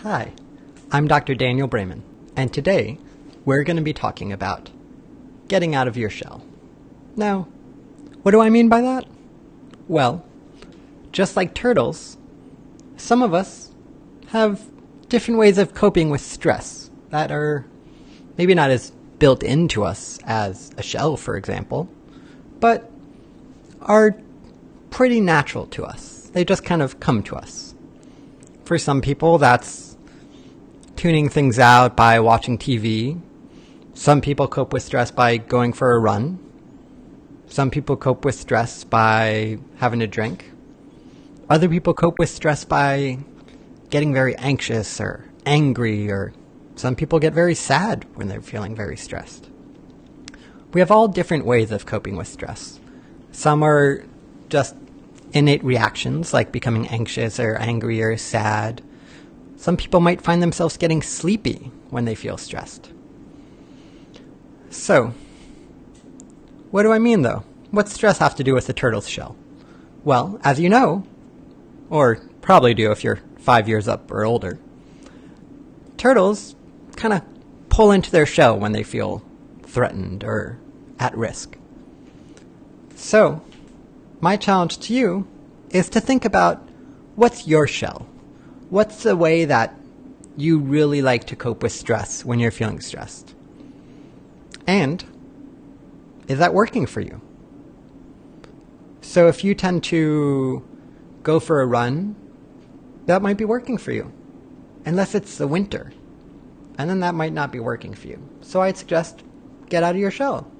Hi, I'm Dr. Daniel Brayman, and today we're going to be talking about getting out of your shell. Now, what do I mean by that? Well, just like turtles, some of us have different ways of coping with stress that are maybe not as built into us as a shell, for example, but are pretty natural to us. They just kind of come to us. For some people, that's tuning things out by watching TV. Some people cope with stress by going for a run. Some people cope with stress by having a drink. Other people cope with stress by getting very anxious or angry, or some people get very sad when they're feeling very stressed. We have all different ways of coping with stress. Some are just innate reactions, like becoming anxious or angry or sad. Some people might find themselves getting sleepy when they feel stressed. So, what do I mean though? What's stress have to do with the turtle's shell? Well, as you know, or probably do if you're 5 years up or older, turtles kind of pull into their shell when they feel threatened or at risk. So, my challenge to you is to think about what's your shell? What's the way that you really like to cope with stress when you're feeling stressed? And is that working for you? So if you tend to go for a run, that might be working for you. Unless it's the winter. And then that might not be working for you. So I'd suggest get out of your shell.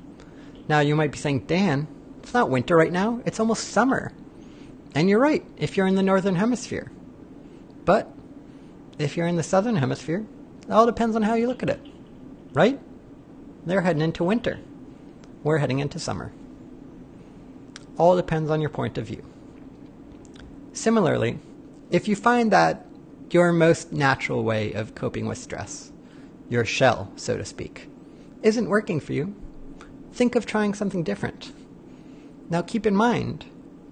Now you might be saying, Dan, it's not winter right now. It's almost summer. And you're right if you're in the northern hemisphere. But if you're in the southern hemisphere, it all depends on how you look at it. Right? They're heading into winter. We're heading into summer. All depends on your point of view. Similarly, if you find that your most natural way of coping with stress, your shell, so to speak, isn't working for you, think of trying something different. Now keep in mind,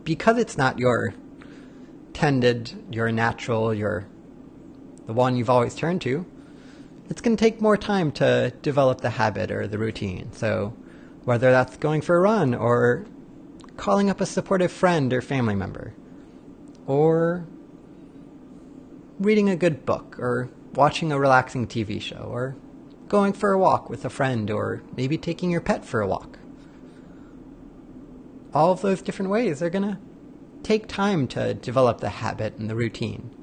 because it's not your tended, your natural, the one you've always turned to, it's going to take more time to develop the habit or the routine. So whether that's going for a run or calling up a supportive friend or family member, or reading a good book, or watching a relaxing TV show, or going for a walk with a friend, or maybe taking your pet for a walk. All of those different ways are going to take time to develop the habit and the routine.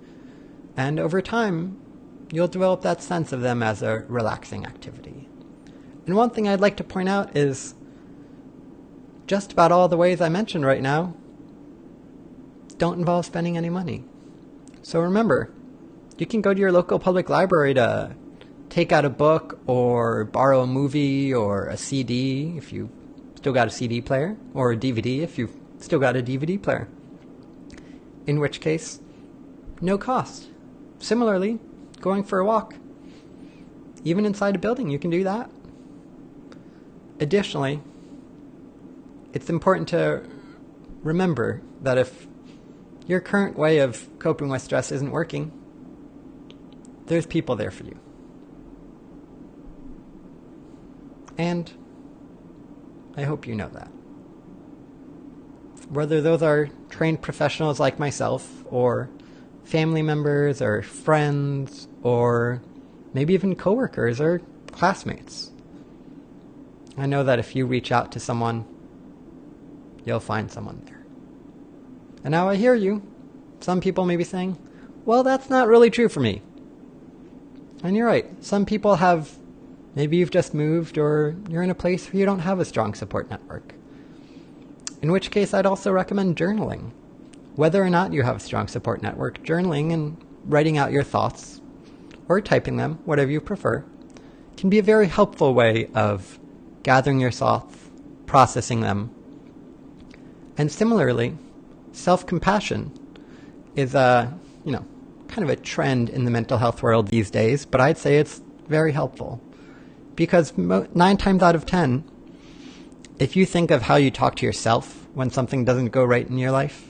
And over time, you'll develop that sense of them as a relaxing activity. And one thing I'd like to point out is just about all the ways I mentioned right now don't involve spending any money. So remember, you can go to your local public library to take out a book or borrow a movie or a CD if you still got a CD player, or a DVD if you've still got a DVD player. In which case, no cost. Similarly, going for a walk. Even inside a building, you can do that. Additionally, it's important to remember that if your current way of coping with stress isn't working, there's people there for you. And I hope you know that. Whether those are trained professionals like myself, or family members, or friends, or maybe even coworkers or classmates. I know that if you reach out to someone, you'll find someone there. And now I hear you. Some people may be saying, well, that's not really true for me. And you're right. Some people have, maybe you've just moved, or you're in a place where you don't have a strong support network. In which case, I'd also recommend journaling. Whether or not you have a strong support network, journaling and writing out your thoughts, or typing them, whatever you prefer, can be a very helpful way of gathering your thoughts, processing them. And similarly, self-compassion is kind of a trend in the mental health world these days, but I'd say it's very helpful. Because 9 times out of 10, if you think of how you talk to yourself when something doesn't go right in your life,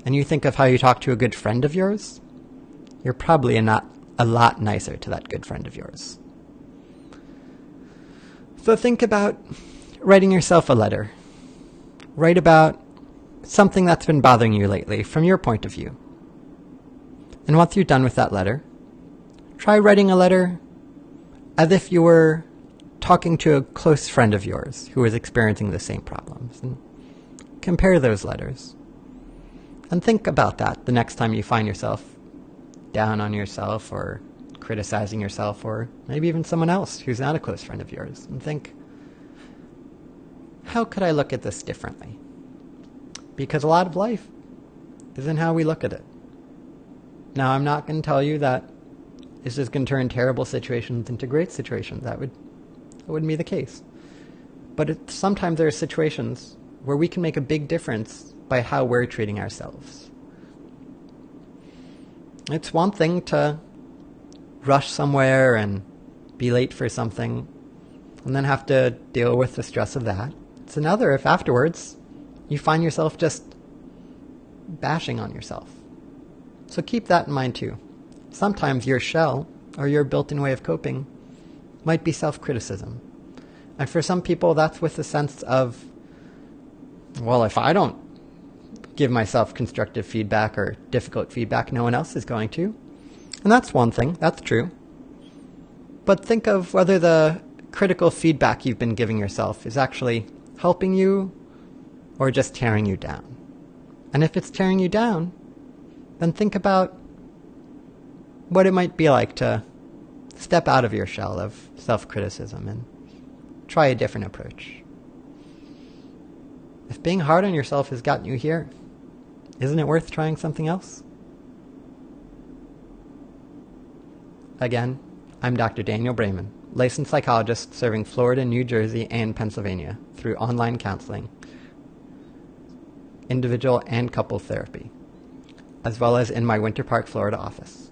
and you think of how you talk to a good friend of yours, you're probably a a lot nicer to that good friend of yours. So think about writing yourself a letter. Write about something that's been bothering you lately from your point of view. And once you're done with that letter, try writing a letter as if you were talking to a close friend of yours who is experiencing the same problems. And compare those letters. And think about that the next time you find yourself down on yourself or criticizing yourself or maybe even someone else who's not a close friend of yours. And think, how could I look at this differently? Because a lot of life is in how we look at it. Now, I'm not going to tell you that this is going to turn terrible situations into great situations. That wouldn't be the case. But sometimes there are situations where we can make a big difference by how we're treating ourselves. It's one thing to rush somewhere and be late for something and then have to deal with the stress of that. It's another if afterwards you find yourself just bashing on yourself. So keep that in mind too. Sometimes your shell or your built-in way of coping might be self-criticism. And for some people that's with a sense of, well, if I don't give myself constructive feedback or difficult feedback, no one else is going to. And that's one thing, that's true. But think of whether the critical feedback you've been giving yourself is actually helping you or just tearing you down. And if it's tearing you down, then think about what it might be like to step out of your shell of self-criticism and try a different approach. If being hard on yourself has gotten you here, isn't it worth trying something else? Again, I'm Dr. Daniel Brayman, licensed psychologist serving Florida, New Jersey, and Pennsylvania through online counseling, individual and couple therapy, as well as in my Winter Park, Florida office.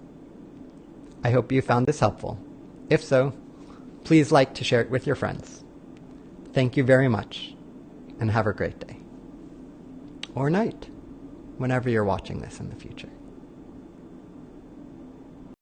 I hope you found this helpful. If so, please like to share it with your friends. Thank you very much, and have a great day. Or night, whenever you're watching this in the future.